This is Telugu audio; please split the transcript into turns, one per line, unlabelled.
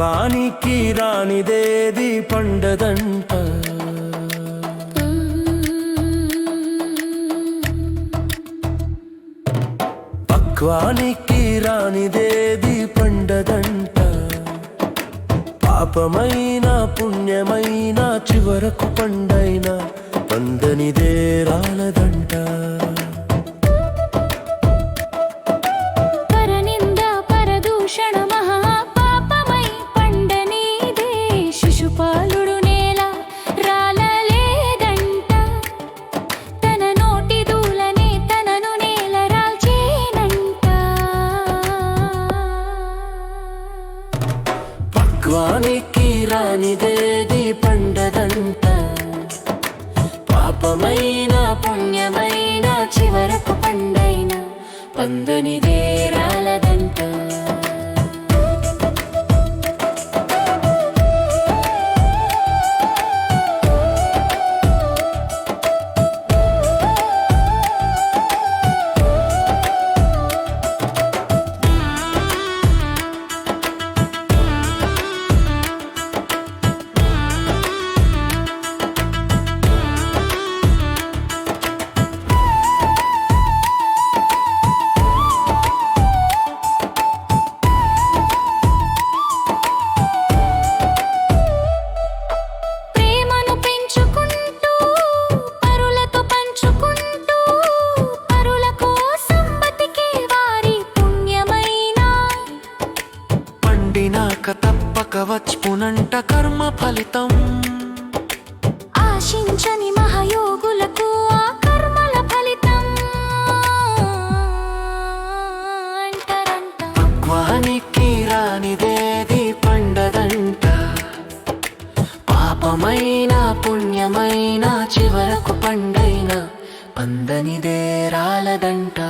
పక్వానికి రానిదేది పండదంట. పక్వానికి రానిదేది పండదంట. పాపమైన పుణ్యమైన చివరకు పండైన పందనిదే రాలదంట. పక్వానికి రానిదేది పండదంట. పాపమైన పుణ్యమైన చివరకు పండైన పందనిదే రాలదంట. తప్పక వచ్చునంట కర్మ ఫలితం.
ఆశించని మహయోగులకు ఆ కర్మల ఫలితం అంటారంట.
పక్వానికి రానిదేది పండదంట. పాపమైన పుణ్యమైన చివరకు పండైన పందనిదే రాలదంట.